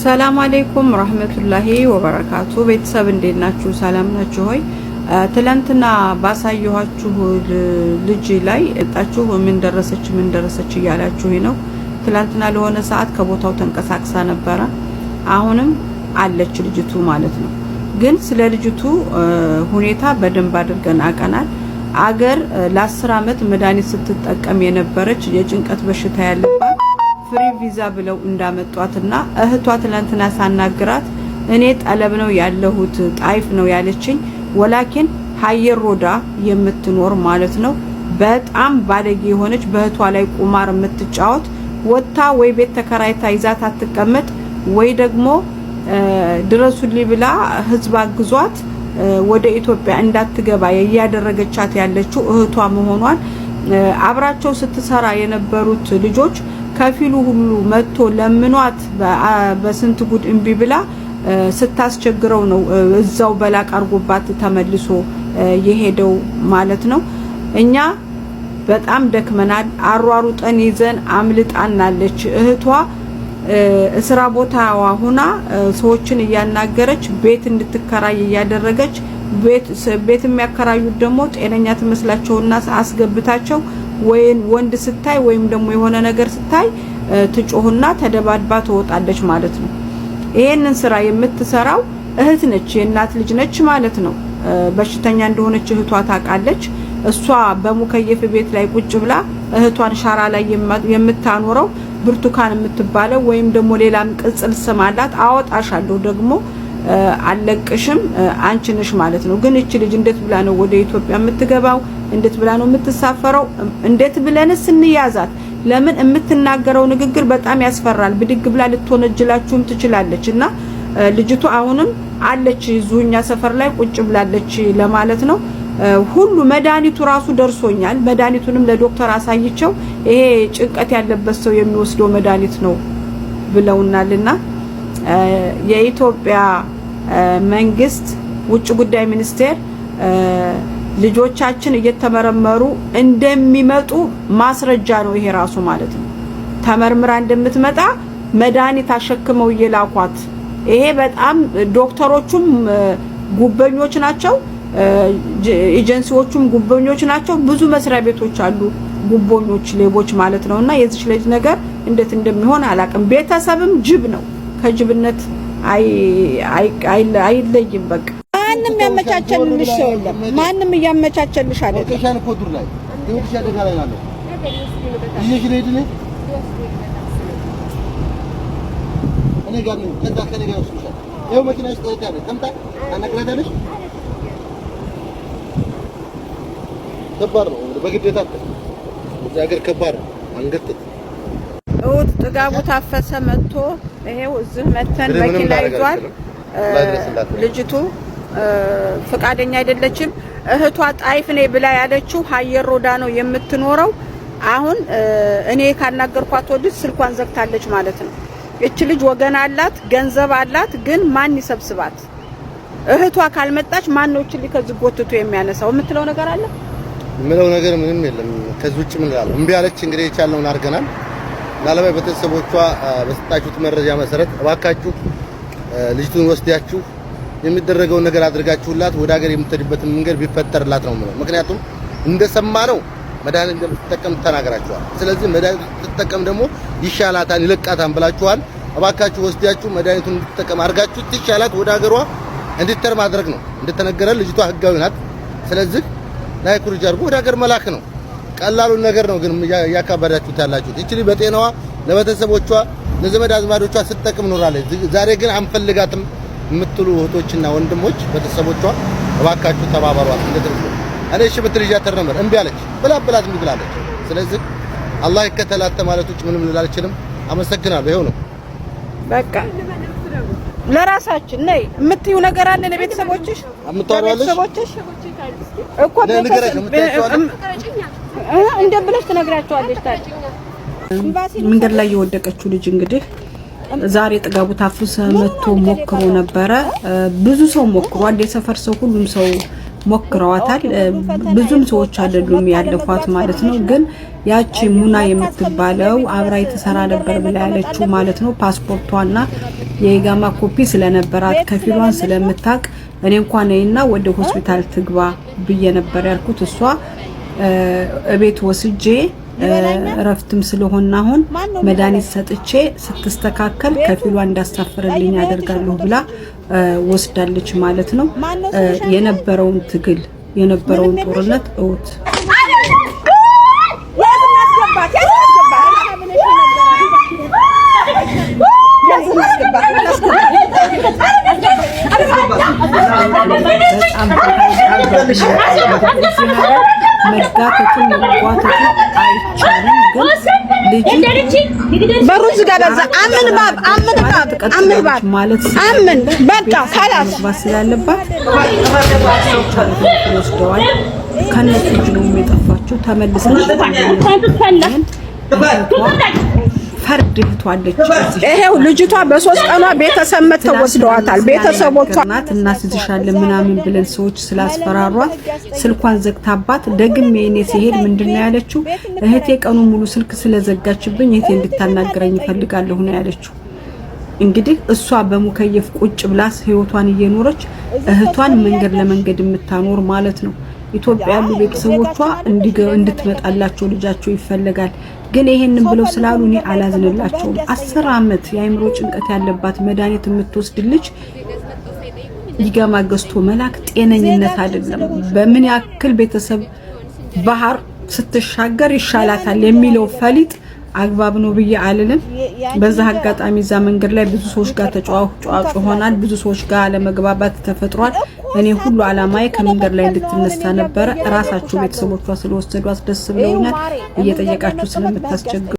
ሰላም አለይኩም ረህመቱላሂ ወበረካቱ። ቤተሰብ እንዴት ናችሁ? ሰላም ናችሁ ሆይ? ትላንትና ባሳየኋችሁ ልጅ ላይ እጣችሁ ምን ደረሰች እያላችሁ ነው። ትላንትና ለሆነ ሰዓት ከቦታው ተንቀሳቅሳ ነበረ። አሁንም አለች ልጅቱ ማለት ነው። ግን ስለ ልጅቱ ሁኔታ በደንብ አድርገን አቀናል። አገር ለ10 አመት መድኃኒት ስትጠቀም የነበረች የጭንቀት በሽታ ያለባት ፍሪ ቪዛ ብለው እንዳመጧትና እህቷ ትላንትና ሳናግራት እኔ ጠለብ ነው ያለሁት ጣይፍ ነው ያለችኝ። ወላኪን ሀየር ሮዳ የምትኖር ማለት ነው። በጣም ባለጌ የሆነች በእህቷ ላይ ቁማር የምትጫወት ወጣ ወይ ቤት ተከራይታ ይዛት አትቀመጥ ወይ ደግሞ ድረሱልኝ ብላ ህዝብ አግዟት ወደ ኢትዮጵያ እንዳትገባ ያያደረገቻት ያለችው እህቷ መሆኗን አብራቸው ስትሰራ የነበሩት ልጆች ከፊሉ ሁሉ መጥቶ ለምኗት በስንት ጉድ እንቢ ብላ ስታስቸግረው ነው እዛው በላቅ አርጎባት ተመልሶ የሄደው ማለት ነው። እኛ በጣም ደክመናል። አሯሩጠን ይዘን አምልጣናለች። እህቷ እስራ ቦታዋ ሆና ሰዎችን እያናገረች ቤት እንድትከራይ እያደረገች ቤት የሚያከራዩት ደግሞ ጤነኛ ትመስላቸውና አስገብታቸው ወንድ ስታይ ወይም ደግሞ የሆነ ነገር ስታይ ትጮህና ተደባድባ ትወጣለች ማለት ነው። ይሄንን ስራ የምትሰራው እህት ነች፣ የእናት ልጅ ነች ማለት ነው። በሽተኛ እንደሆነች እህቷ ታውቃለች። እሷ በሙከየፍ ቤት ላይ ቁጭ ብላ እህቷን ሻራ ላይ የምታኖረው ብርቱካን የምትባለው ወይም ደግሞ ሌላም ቅጽል ስም አላት። አወጣሻለሁ ደግሞ አለቅሽም አንቺ ነሽ ማለት ነው። ግን እቺ ልጅ እንዴት ብላ ነው ወደ ኢትዮጵያ የምትገባው? እንዴት ብላ ነው የምትሳፈረው? እንዴት ብለንስ እንያዛት? ለምን የምትናገረው ንግግር በጣም ያስፈራል። ብድግ ብላ ልትወነጅላችሁም ትችላለች። እና ልጅቱ አሁንም አለች ዙኛ ሰፈር ላይ ቁጭ ብላለች ለማለት ነው። ሁሉ መድኃኒቱ ራሱ ደርሶኛል። መድኃኒቱንም ለዶክተር አሳይቸው ይሄ ጭንቀት ያለበት ሰው የሚወስደው መድኃኒት ነው ብለውናልና የኢትዮጵያ መንግስት ውጭ ጉዳይ ሚኒስቴር ልጆቻችን እየተመረመሩ እንደሚመጡ ማስረጃ ነው ይሄ ራሱ ማለት ነው። ተመርምራ እንደምትመጣ መድኃኒት አሸክመው እየላኳት ይሄ በጣም ዶክተሮቹም ጉበኞች ናቸው፣ ኤጀንሲዎቹም ጉበኞች ናቸው። ብዙ መስሪያ ቤቶች አሉ ጉቦኞች፣ ሌቦች ማለት ነውና የዚህ ልጅ ነገር እንዴት እንደሚሆን አላቅም። ቤተሰብም ጅብ ነው፣ ከጅብነት አይለይም። በቃ ማንንም ያመቻቸልሽ ሰው የለም። ማንንም እያመቻቸልሽ አይደለም። ተሻለ ኮዱር ላይ ትንሽ ያደጋ ላይ ነው ይሄሽ ለይድ ነው እኔ ጋር ነው ከዛ ከኔ ጋር ወስደሻል። ይሄው መኪና ውስጥ ተጣጣለ ተምታ አናግረታለሽ። ከባድ ነው በግዴታ እዚህ ሀገር ከባድ ነው። አንገት እውት ጥጋቡ ታፈሰ መጥቶ ይሄው እዚህ መተን መኪና ይዟል። ልጅቱ ፍቃደኛ አይደለችም። እህቷ ጣይፍ ነኝ ብላ ያለችው ሀየር ሮዳ ነው የምትኖረው። አሁን እኔ ካናገርኳት ወዲህ ስልኳን ዘግታለች ማለት ነው። እቺ ልጅ ወገን አላት፣ ገንዘብ አላት። ግን ማን ይሰብስባት? እህቷ ካልመጣች ማን ነው እቺ ልጅ ከዚህ ጎትቶ የሚያነሳው? የምትለው ነገር አለ? ምለው ነገር ምንም የለም። ከዚህ ውጭ ምን እላለሁ? እምቢ አለች። እንግዲህ የቻልነውን አድርገናል። ምናልባት ቤተሰቦቿ በሰጣችሁት መረጃ መሰረት እባካችሁ ልጅቱን ወስዳችሁ የሚደረገውን ነገር አድርጋችሁላት ወደ ሀገር የምትሄድበትን መንገድ ቢፈጠርላት ነው ማለት። ምክንያቱም እንደሰማነው መድኃኒት እንደምትጠቀም ተናግራችኋል። ስለዚህ መድኃኒት ትጠቀም ደግሞ ይሻላታል ይለቃታል ብላችኋል። እባካችሁ ወስዳችሁ መድኃኒቱን እንድትጠቀም አድርጋችሁ ትሻላት ወደ ሀገሯ እንድትተር ማድረግ ነው። እንደተነገረ ልጅቷ ህጋዊ ናት። ስለዚህ ላይኩርጅ አድርጎ ወደ ሀገር መላክ ነው። ቀላሉን ነገር ነው ግን ያካባዳችሁት ያላችሁት። እቺ ልጅ በጤናዋ ለቤተሰቦቿ ለዘመድ አዝማዶቿ ስትጠቅም ኖራለች። ዛሬ ግን አንፈልጋትም የምትሉ እህቶችና ወንድሞች ቤተሰቦቿ እባካችሁ ተባበሯት። እንደተረፈ እኔ እሺ ብትል ልጅ አተረመር እምቢ አለች ብላት እምቢ ብላለች። ስለዚህ አላህ ይከተላት ማለት ውጭ ምንም ልል አልችልም። አመሰግናለሁ። ይሄው ነው በቃ። ለራሳችን ነይ የምትዩ ነገር አለ ለቤተሰቦችሽ ለቤተሰቦችሽ እኮ እንደ ብለሽ ትነግራቸዋለሽ። መንገድ ላይ የወደቀችው ልጅ እንግዲህ ዛሬ ጥጋቡ ታፍሰ መጥቶ ሞክሮ ነበረ። ብዙ ሰው ሞክሯል። የሰፈር ሰው ሁሉም ሰው ሞክረዋታል። ብዙም ሰዎች አይደሉም ያለፏት ማለት ነው። ግን ያቺ ሙና የምትባለው አብራ የተሰራ ነበር ብላ ያለችው ማለት ነው ፓስፖርቷና የኢጋማ ኮፒ ስለነበራት ከፊሏን ስለምታቅ እኔ እንኳን ነይና ወደ ሆስፒታል ትግባ ብዬ ነበር ያልኩት። እሷ እቤት ወስጄ ረፍትም ስለሆነ አሁን መድኃኒት ሰጥቼ ስትስተካከል ከፊሏ እንዳሳፈረልኝ ያደርጋለሁ ብላ ወስዳለች ማለት ነው። የነበረውን ትግል የነበረውን ጦርነት እውት መጋተቱን መጓተቱን አይቻልም። ግን ልጅ በሩዝ ጋር በዛ አምን ባብ ማለት አምን በቃ خلاص ስላለባት ወስደዋል። ከነሱ ነው የጠፋችው። ተመልሰሽ ፈርድ ህቷለች። ይሄው ልጅቷ በ3 ቀኗ ቤተሰብ መተው ወስደዋታል። ቤተሰቦቿ ናት እናስይዝሻለን ምናምን ብለን ሰዎች ስላስፈራሯት ስልኳን ዘግታባት ደግሜ እኔ ሲሄድ ምንድነው ያለችው? እህቴ ቀኑ ሙሉ ስልክ ስለዘጋችብኝ እህቴ እንድታናገረኝ ፈልጋለሁ ነው ያለችው። እንግዲህ እሷ በሙከየፍ ቁጭ ብላስ ህይወቷን እየኖረች እህቷን መንገድ ለመንገድ የምታኖር ማለት ነው። ኢትዮጵያ ያሉ ቤተሰቦቿ እንድትመጣላቸው ልጃቸው ይፈልጋል። ግን ይሄንን ብለው ስላሉ እኔ አላዝንላቸውም። 10 አመት የአይምሮ ጭንቀት ያለባት መድኃኒት የምትወስድ ልጅ ይገማ ገዝቶ መላክ ጤነኝነት አይደለም። በምን ያክል ቤተሰብ ባህር ስትሻገር ይሻላታል የሚለው ፈሊጥ አግባብ ነው ብዬ አልልም። በዛ አጋጣሚ ዛ መንገድ ላይ ብዙ ሰዎች ጋር ተጫዋጩ ሆናል። ብዙ ሰዎች ጋር አለመግባባት ተፈጥሯል። እኔ ሁሉ አላማዬ ከመንገድ ላይ እንድትነሳ ነበረ። ራሳቸው ቤተሰቦቿ ስለወሰዷት ደስ ብለውኛል። እየጠየቃችሁ ስለምታስቸግሩ